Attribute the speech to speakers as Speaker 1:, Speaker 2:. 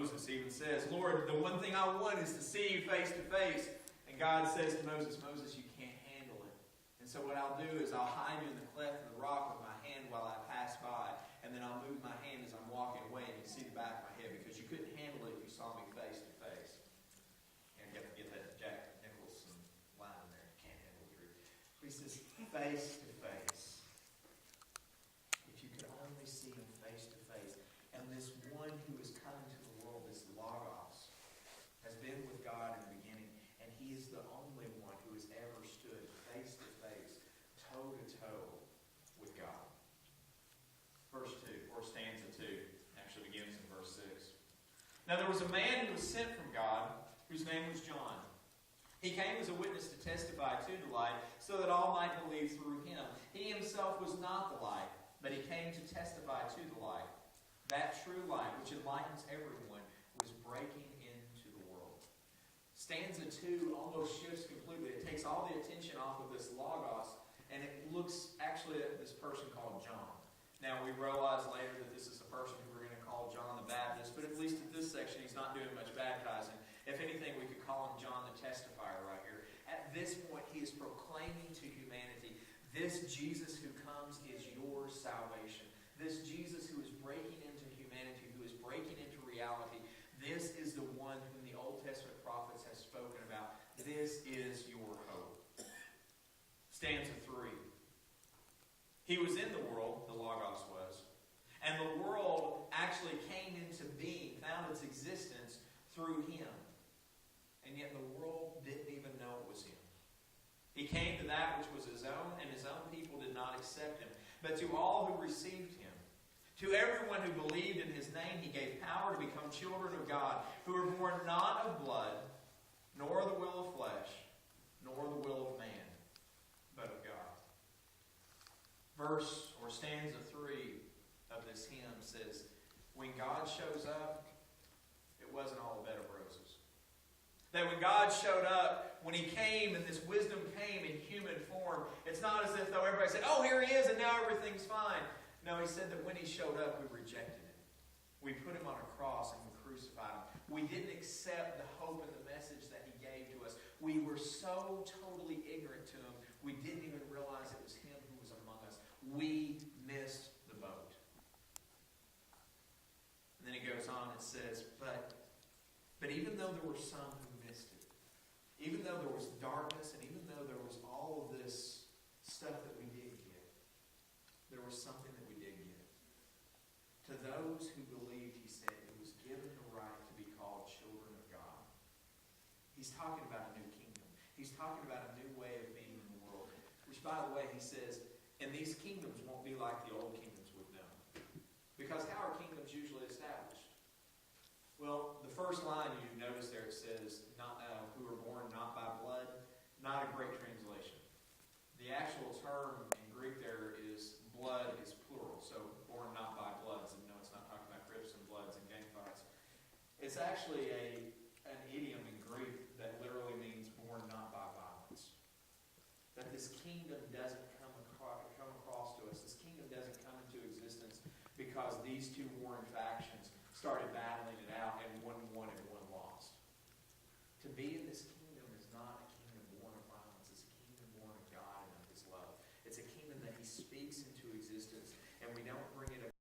Speaker 1: Moses even says, Lord, the one thing I want is to see you face to face. And God says to Moses, Moses, you can't handle it. And so what I'll do is I'll hide you in the cleft of the rock with my hand while I pass by. And then I'll move my hand as I'm walking away, and you see the back of my head, because you couldn't handle it if you saw me face to face. And you have to get that Jack Nicholson line in there. Can't handle the truth. He says, face to face. If you could only see him face to face. And this one who is coming to the world, this Logos, has been with God in the beginning. And he is the only one who has ever stood face to face, toe to toe with God. Verse 2, or stanza 2, actually begins in verse 6. Now there was a man who was sent from God, whose name was John. He came as a witness to testify to the light, so that all might believe through him. He himself was not the light, but he came to testify to the light. That true light, which enlightens everyone, was breaking into the world. Stanza 2 almost shifts completely. It takes all the attention off of this Logos, and it looks actually at this person called John. Now, we realize later that this is the person who we're going to call John the Baptist, but at least at this section, he's not doing much baptizing. If anything, we could call him John the Testifier right here. At this point, he is proclaiming to humanity, this Jesus who comes is your salvation. This Jesus who is breaking into humanity, who is breaking into reality, this is the one whom the Old Testament prophets have spoken about. This is your hope. Stanza 3. He was in the world, the Logos was, and the world actually came into being, found its existence through him. And yet the world didn't even know it was him. He came to that which was his own, and his own people did not accept him. But to all who received him, to everyone who believed in his name, he gave power to become children of God, who were born not of blood, nor the will of flesh, nor the will of man, but of God. Verse or stanza 3 of this hymn says, when God shows up, it wasn't all a bed of roses. That when God showed up, when he came and this wisdom came in human form, it's not as if though everybody said, oh, here he is and now everything's fine. No, he said that when he showed up, we rejected him. We put him on a cross and we crucified him. We didn't accept the hope and the message that he gave to us. We were so totally ignorant to him, we didn't even realize it was him who was among us. We missed the boat. And then it goes on, it says, but even though there were some who missed it, even though there was darkness, and even though there was all of this stuff that we did get, there was something that we did get. To those who believed, he said, it was given the right to be called children of God. He's talking about a new kingdom. He's talking about a new way of being in the world. Which, by the way, he says, and these kingdoms won't be like the old kingdoms we've known. Because how are kingdoms usually established? Well, the first line you notice there, it says, who are born not by blood. Not a great translation. The actual term in Greek there is blood is plural. So born not by bloods. And no, it's not talking about grips and bloods and gang fights. It's actually an idiom in Greek that literally means born not by violence. That this kingdom doesn't come across to us. This kingdom doesn't come into existence because these two warring factions started battling it out and one won and one lost. To be in this kingdom is not a kingdom born of violence. It's a kingdom born of God and of his love. It's a kingdom that he speaks into existence, and we don't bring